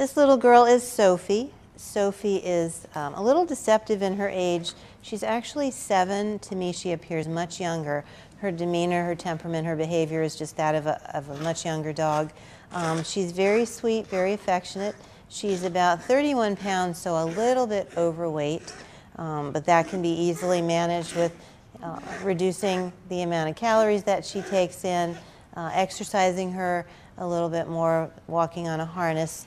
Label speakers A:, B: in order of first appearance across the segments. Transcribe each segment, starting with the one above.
A: This little girl is Sophie. Sophie is a little deceptive in her age. She's actually 7. To me, she appears much younger. Her demeanor, her temperament, her behavior is just that of a much younger dog. She's very sweet, very affectionate. She's about 31 pounds, so a little bit overweight, but that can be easily managed with reducing the amount of calories that she takes in, exercising her a little bit more, walking on a harness.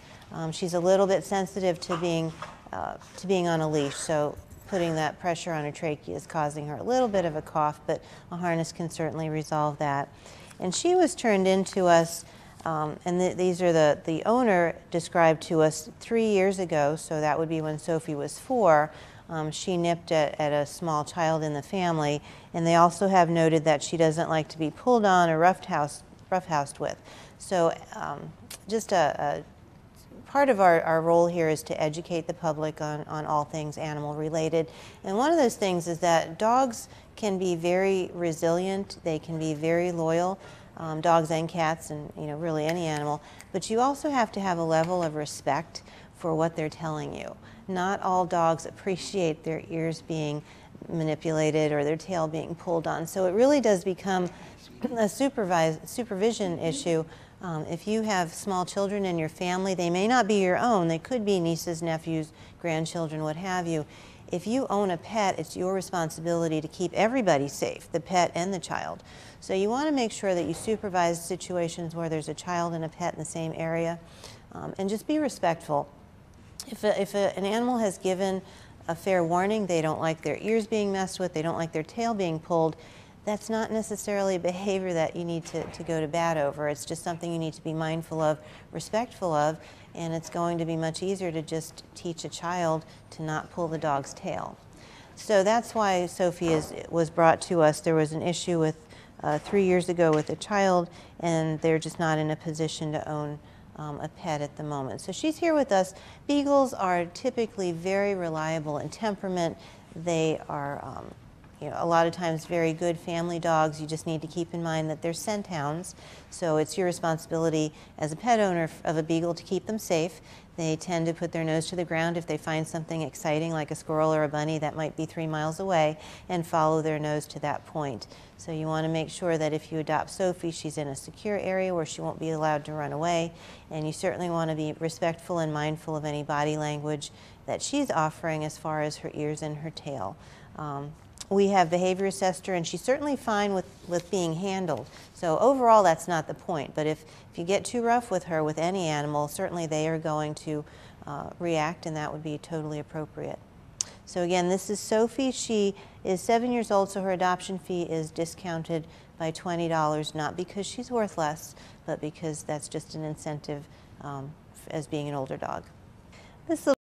A: She's a little bit sensitive to being on a leash, so putting that pressure on her trachea is causing her a little bit of a cough, but a harness can certainly resolve that. And she was turned into us, and these are the owner described to us 3 years ago, so that would be when Sophie was 4. She nipped at a small child in the family, and they also have noted that she doesn't like to be pulled on or roughhoused with. So just part of our role here is to educate the public on all things animal related. And one of those things is that dogs can be very resilient, they can be very loyal, dogs and cats, and really any animal, but you also have to have a level of respect for what they're telling you. Not all dogs appreciate their ears being manipulated or their tail being pulled on, so it really does become a supervision issue. If you have small children in your family, they may not be your own, they could be nieces, nephews, grandchildren, what have you. If you own a pet, it's your responsibility to keep everybody safe, the pet and the child. So you want to make sure that you supervise situations where there's a child and a pet in the same area, and just be respectful. If an animal has given a fair warning, they don't like their ears being messed with, they don't like their tail being pulled, that's not necessarily a behavior that you need to go to bat over. It's just something you need to be mindful of, respectful of, and it's going to be much easier to just teach a child to not pull the dog's tail. So that's why Sophie was brought to us. There was an issue with 3 years ago with a child, and they're just not in a position to own a pet at the moment. So she's here with us. Beagles are typically very reliable in temperament. They are a lot of times very good family dogs. You just need to keep in mind that they're scent hounds, so it's your responsibility as a pet owner of a Beagle to keep them safe. They tend to put their nose to the ground if they find something exciting like a squirrel or a bunny that might be 3 miles away, and follow their nose to that point. So you want to make sure that if you adopt Sophie, she's in a secure area where she won't be allowed to run away, and you certainly want to be respectful and mindful of any body language that she's offering as far as her ears and her tail. We have behavior assessed her, and she's certainly fine with being handled. So overall, that's not the point. But if you get too rough with her, with any animal, certainly they are going to react, and that would be totally appropriate. So again, this is Sophie. She is 7 years old, so her adoption fee is discounted by $20, not because she's worth less, but because that's just an incentive as being an older dog. This